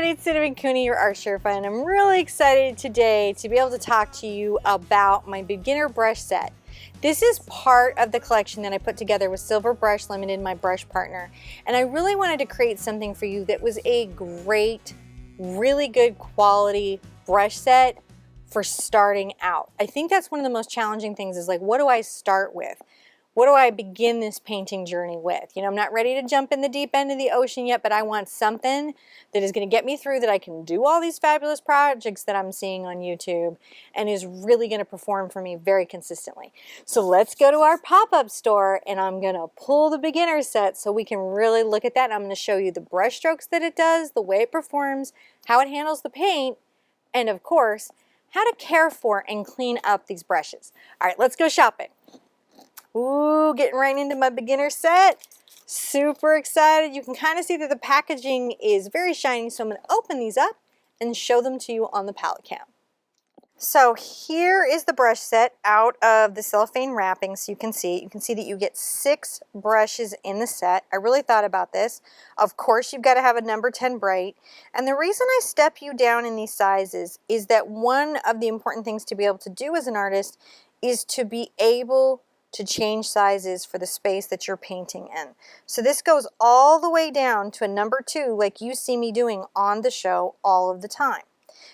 it's Cinnamon Cooney, your art Sherpa, and I'm really excited today to be able to talk to you about my beginner brush set. This is part of the collection that I put together with Silver Brush Limited, my brush partner, and I really wanted to create something for you that was a great, really good quality brush set for starting out. I think that's one of the most challenging things is like, what do I start with? What do I begin this painting journey with? You know, I'm not ready to jump in the deep end of the ocean yet, but I want something that is going to get me through, that I can do all these fabulous projects that I'm seeing on YouTube and is really going to perform for me very consistently. So let's go to our pop-up store and I'm going to pull the beginner set so we can really look at that. And I'm going to show you the brush strokes that it does, the way it performs, how it handles the paint, and of course, how to care for and clean up these brushes. All right, let's go shopping. Ooh, getting right into my beginner set. Super excited. You can kind of see that the packaging is very shiny, so I'm going to open these up and show them to you on the palette cam. So here is the brush set out of the cellophane wrapping, so you can see it. You can see that you get 6 brushes in the set. I really thought about this. Of course, you've got to have a number 10 bright. And the reason I step you down in these sizes is that one of the important things to be able to do as an artist is to be able to change sizes for the space that you're painting in. So this goes all the way down to a number 2 like you see me doing on the show all of the time.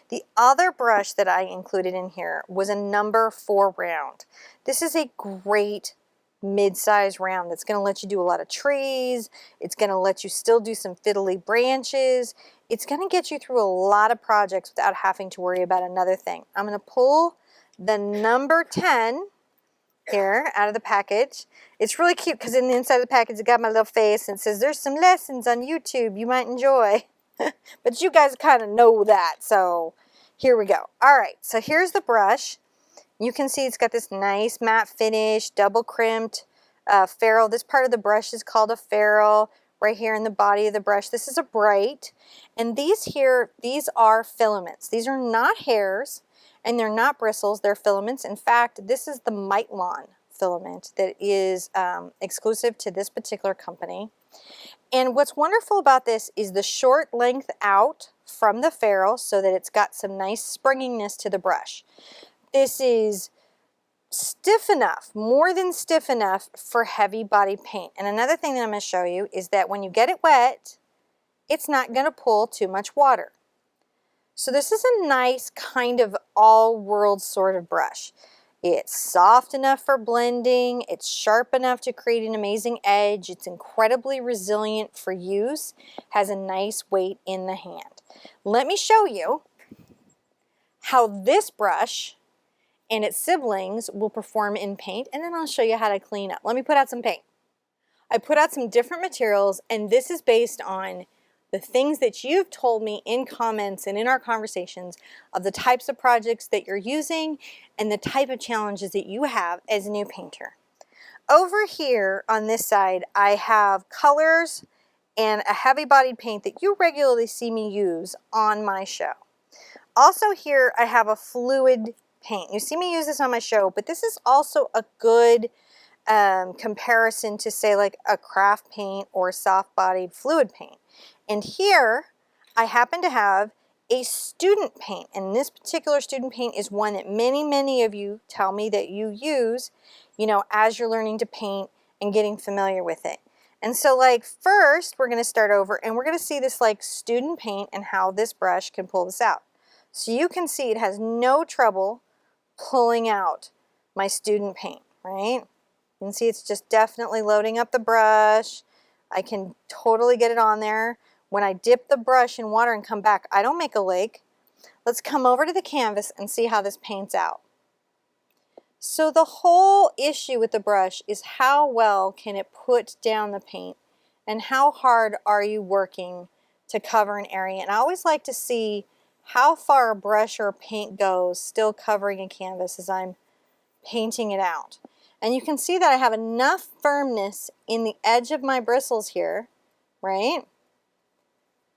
The other brush that I included in here was a number 4 round. This is a great mid-size round that's going to let you do a lot of trees. It's going to let you still do some fiddly branches. It's going to get you through a lot of projects without having to worry about another thing. I'm going to pull the number 10 here out of the package. It's really cute because in the inside of the package it got my little face and it says there's some lessons on YouTube you might enjoy. But you guys kind of know that, so here we go. Alright, so here's the brush. You can see it's got this nice matte finish, double crimped ferrule. This part of the brush is called a ferrule. Right here in the body of the brush, this is a bright. And these are filaments. These are not hairs. And they're not bristles, they're filaments. In fact, this is the Mitelon filament that is exclusive to this particular company. And what's wonderful about this is the short length out from the ferrule so that it's got some nice springiness to the brush. This is stiff enough, more than stiff enough for heavy body paint. And another thing that I'm going to show you is that when you get it wet, it's not going to pull too much water. So this is a nice kind of all-world sort of brush. It's soft enough for blending, it's sharp enough to create an amazing edge, it's incredibly resilient for use, has a nice weight in the hand. Let me show you how this brush and its siblings will perform in paint, and then I'll show you how to clean up. Let me put out some paint. I put out some different materials, and this is based on the things that you've told me in comments and in our conversations of the types of projects that you're using and the type of challenges that you have as a new painter. Over here on this side, I have colors and a heavy-bodied paint that you regularly see me use on my show. Also here, I have a fluid paint. You see me use this on my show, but this is also a good comparison to, say, like a craft paint or soft-bodied fluid paint. And here, I happen to have a student paint, and this particular student paint is one that many of you tell me that you use, you know, as you're learning to paint and getting familiar with it. And so, like, first, we're going to start over, and we're going to see this, like, student paint and how this brush can pull this out. So you can see it has no trouble pulling out my student paint, right? You can see it's just definitely loading up the brush. I can totally get it on there. When I dip the brush in water and come back, I don't make a lake. Let's come over to the canvas and see how this paints out. So the whole issue with the brush is how well can it put down the paint and how hard are you working to cover an area. And I always like to see how far a brush or paint goes still covering a canvas as I'm painting it out. And you can see that I have enough firmness in the edge of my bristles here, right,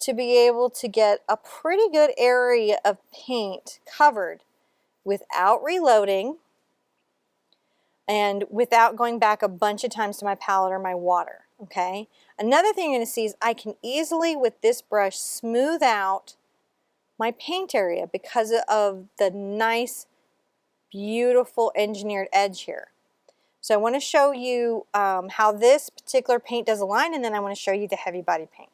to be able to get a pretty good area of paint covered without reloading and without going back a bunch of times to my palette or my water, okay? Another thing you're going to see is I can easily, with this brush, smooth out my paint area because of the nice, beautiful engineered edge here. So I want to show you how this particular paint does a line, and then I want to show you the heavy body paint.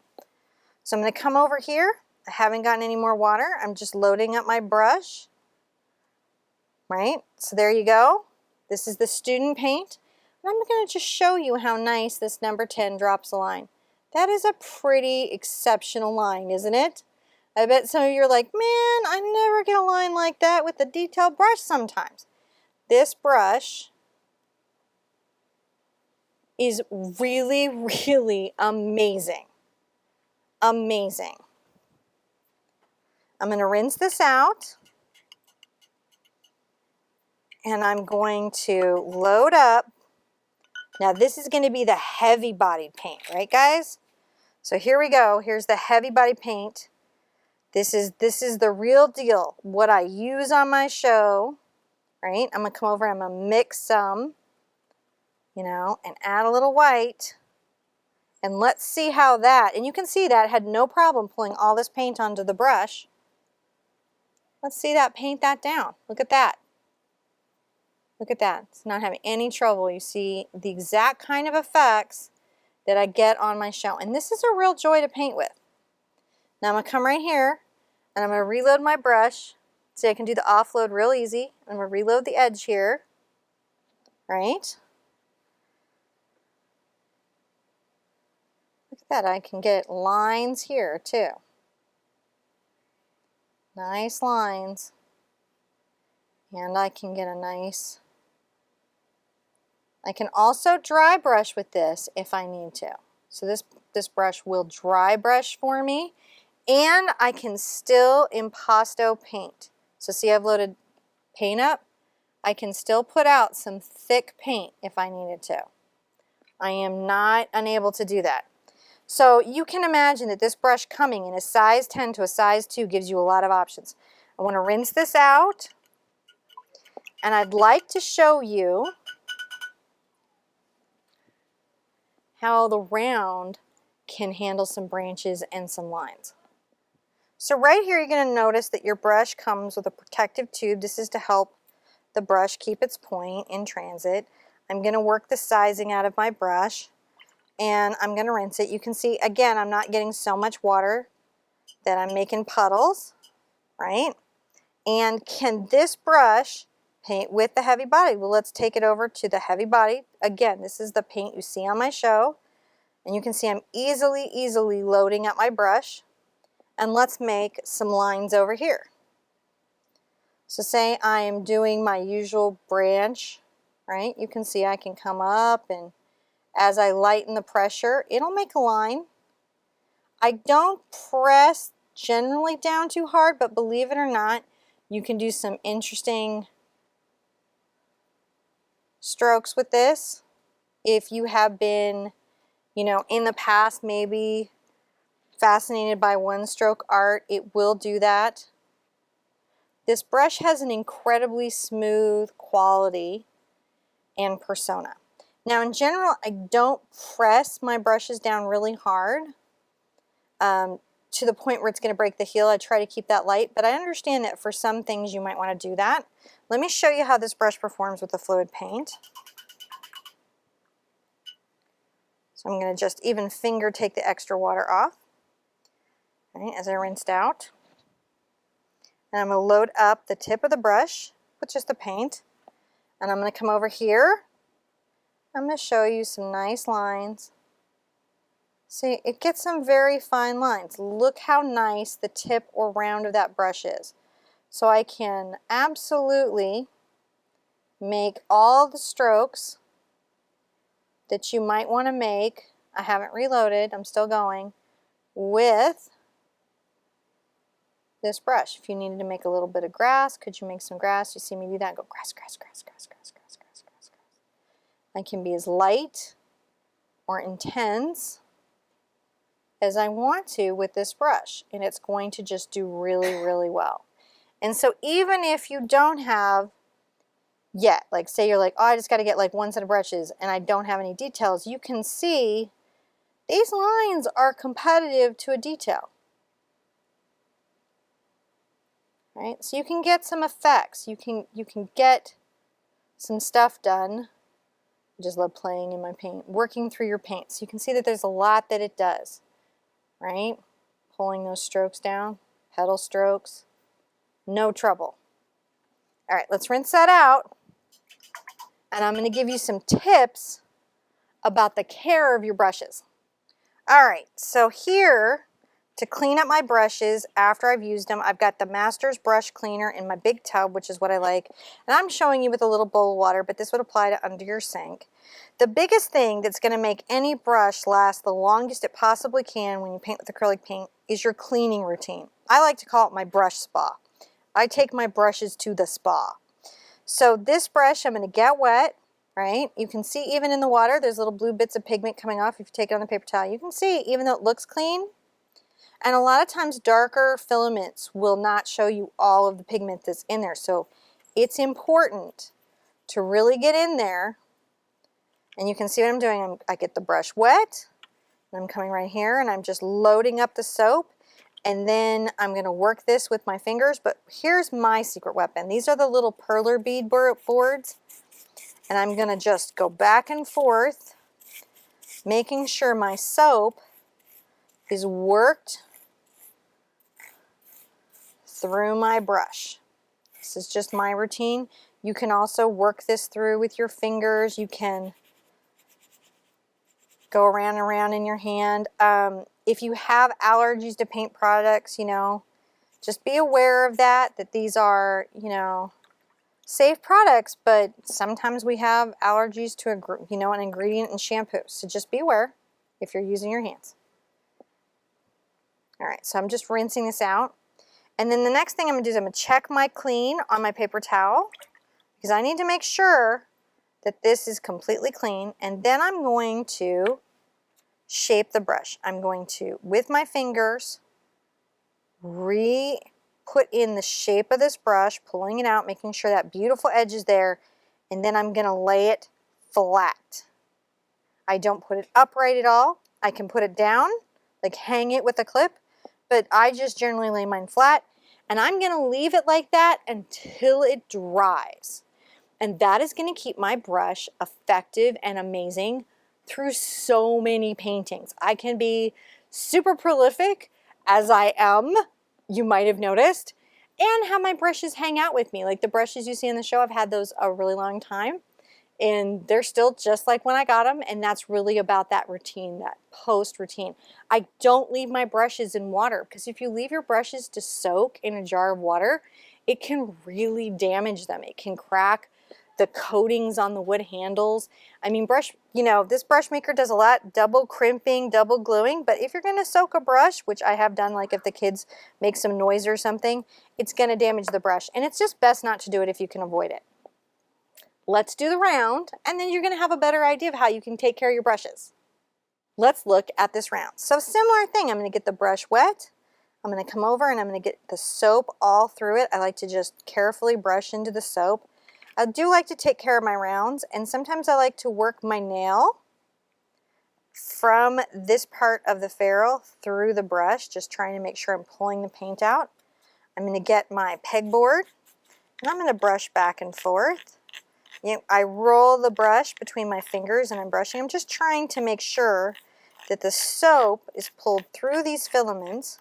So I'm going to come over here. I haven't gotten any more water. I'm just loading up my brush. Right? So there you go. This is the student paint. And I'm going to just show you how nice this number 10 drops a line. That is a pretty exceptional line, isn't it? I bet some of you are like, man, I never get a line like that with a detailed brush sometimes. This brush is really, really amazing. Amazing. I'm going to rinse this out. And I'm going to load up. Now this is going to be the heavy bodied paint, right guys? So here we go. Here's the heavy body paint. This is the real deal. What I use on my show, right? I'm going to come over, I'm going to mix some, you know, and add a little white. And let's see how that, and you can see that had no problem pulling all this paint onto the brush. Let's see that paint that down. Look at that. Look at that. It's not having any trouble. You see the exact kind of effects that I get on my show. And this is a real joy to paint with. Now I'm going to come right here and I'm going to reload my brush. See, I can do the offload real easy. I'm going to reload the edge here. Right? Look at that. I can get lines here too. Nice lines. And I can get a nice... I can also dry brush with this if I need to. So this brush will dry brush for me, and I can still impasto paint. So see, I've loaded paint up. I can still put out some thick paint if I needed to. I am not unable to do that. So you can imagine that this brush coming in a size 10 to a size 2 gives you a lot of options. I want to rinse this out, and I'd like to show you how the round can handle some branches and some lines. So right here you're going to notice that your brush comes with a protective tube. This is to help the brush keep its point in transit. I'm going to work the sizing out of my brush and I'm going to rinse it. You can see again I'm not getting so much water that I'm making puddles, right? And can this brush paint with the heavy body? Well, let's take it over to the heavy body. Again, this is the paint you see on my show. And you can see I'm easily loading up my brush. And let's make some lines over here. So say I am doing my usual branch, right? You can see I can come up, and as I lighten the pressure, it'll make a line. I don't press generally down too hard, but believe it or not, you can do some interesting strokes with this. If you have been, you know, in the past maybe fascinated by one stroke art, it will do that. This brush has an incredibly smooth quality and persona. Now in general, I don't press my brushes down really hard to the point where it's going to break the heel. I try to keep that light, but I understand that for some things you might want to do that. Let me show you how this brush performs with the fluid paint. So I'm going to just even finger take the extra water off, right, as I rinsed out. And I'm going to load up the tip of the brush with just the paint. And I'm going to come over here. I'm going to show you some nice lines. See, it gets some very fine lines. Look how nice the tip or round of that brush is. So I can absolutely make all the strokes that you might want to make. I haven't reloaded, I'm still going, with this brush. If you needed to make a little bit of grass, could you make some grass? You see me do that, go grass, grass, grass, grass, grass, grass, grass, grass, grass. I can be as light or intense as I want to with this brush, and it's going to just do really well. And so even if you don't have yet, like say you're like, oh, I just got to get like one set of brushes and I don't have any details, you can see these lines are competitive to a detail. right? So you can get some effects. You can get some stuff done. I just love playing in my paint, working through your paint. So you can see that there's a lot that it does, right? Pulling those strokes down, petal strokes, no trouble. All right, let's rinse that out. And I'm going to give you some tips about the care of your brushes. All right, so here to clean up my brushes after I've used them, I've got the Masters brush cleaner in my big tub, which is what I like. And I'm showing you with a little bowl of water, but this would apply to under your sink. The biggest thing that's going to make any brush last the longest it possibly can when you paint with acrylic paint is your cleaning routine. I like to call it my brush spa. I take my brushes to the spa. So this brush I'm going to get wet, right? You can see even in the water there's little blue bits of pigment coming off if you take it on the paper towel. You can see even though it looks clean, and a lot of times darker filaments will not show you all of the pigment that's in there. So it's important to really get in there. And you can see what I'm doing. I get the brush wet, and I'm coming right here, and I'm just loading up the soap. And then I'm going to work this with my fingers. But here's my secret weapon. These are the little perler bead boards. And I'm going to just go back and forth, making sure my soap is worked through my brush. This is just my routine. You can also work this through with your fingers. You can go around and around in your hand. If you have allergies to paint products, you know, just be aware of that these are, you know, safe products, but sometimes we have allergies to, you know, an ingredient in shampoo. So just be aware if you're using your hands. All right, so I'm just rinsing this out. And then the next thing I'm going to do is I'm going to check my clean on my paper towel because I need to make sure that this is completely clean. And then I'm going to shape the brush. I'm going to, with my fingers, put in the shape of this brush, pulling it out, making sure that beautiful edge is there, and then I'm going to lay it flat. I don't put it upright at all. I can put it down, like hang it with a clip, but I just generally lay mine flat, and I'm going to leave it like that until it dries. And that is going to keep my brush effective and amazing through so many paintings. I can be super prolific, as I am, you might have noticed, and have my brushes hang out with me. Like the brushes you see in the show, I've had those a really long time, and they're still just like when I got them, and that's really about that routine, that post routine. I don't leave my brushes in water, because if you leave your brushes to soak in a jar of water, it can really damage them. It can crack the coatings on the wood handles. I mean, you know, this brush maker does a lot, double crimping, double gluing, but if you're going to soak a brush, which I have done, like if the kids make some noise or something, it's going to damage the brush, and it's just best not to do it if you can avoid it. Let's do the round, and then you're going to have a better idea of how you can take care of your brushes. Let's look at this round. So similar thing, I'm going to get the brush wet. I'm going to come over and I'm going to get the soap all through it. I like to just carefully brush into the soap. I do like to take care of my rounds, and sometimes I like to work my nail from this part of the ferrule through the brush, just trying to make sure I'm pulling the paint out. I'm going to get my pegboard, and I'm going to brush back and forth. You know, I roll the brush between my fingers and I'm brushing. I'm just trying to make sure that the soap is pulled through these filaments,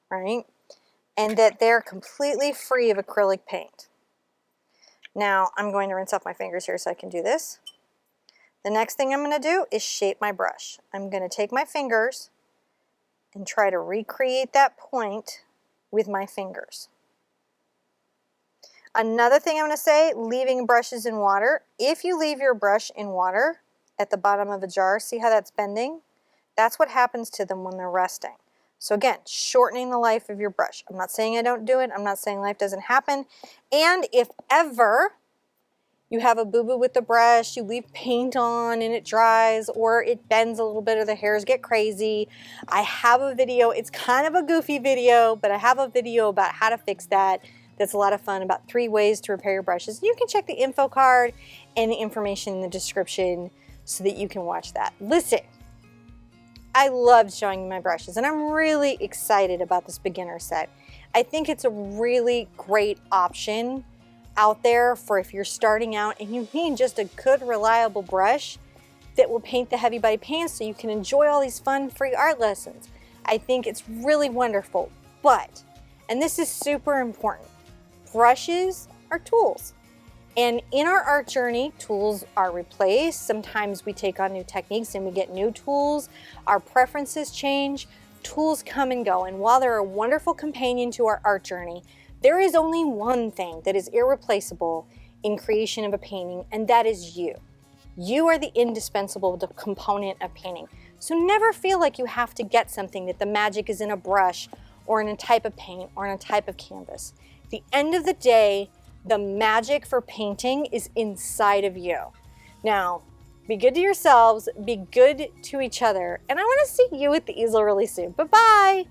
right? And that they're completely free of acrylic paint. Now I'm going to rinse off my fingers here so I can do this. The next thing I'm going to do is shape my brush. I'm going to take my fingers and try to recreate that point with my fingers. Another thing I'm going to say, leaving brushes in water. If you leave your brush in water at the bottom of a jar, see how that's bending? That's what happens to them when they're resting. So again, shortening the life of your brush. I'm not saying I don't do it. I'm not saying life doesn't happen. And if ever you have a boo-boo with the brush, you leave paint on and it dries, or it bends a little bit or the hairs get crazy, I have a video. It's kind of a goofy video, but I have a video about how to fix that. That's a lot of fun, about 3 ways to repair your brushes. You can check the info card and the information in the description so that you can watch that. Listen, I loved showing you my brushes, and I'm really excited about this beginner set. I think it's a really great option out there for if you're starting out and you need just a good, reliable brush that will paint the heavy body paints so you can enjoy all these fun free art lessons. I think it's really wonderful, but, and this is super important, brushes are tools. And in our art journey, tools are replaced. Sometimes we take on new techniques and we get new tools. Our preferences change. Tools come and go. And while they're a wonderful companion to our art journey, there is only one thing that is irreplaceable in creation of a painting, and that is you. You are the indispensable component of painting. So never feel like you have to get something, that the magic is in a brush or in a type of paint or in a type of canvas. At the end of the day, the magic for painting is inside of you. Now, be good to yourselves, be good to each other, and I want to see you at the easel really soon. Bye-bye.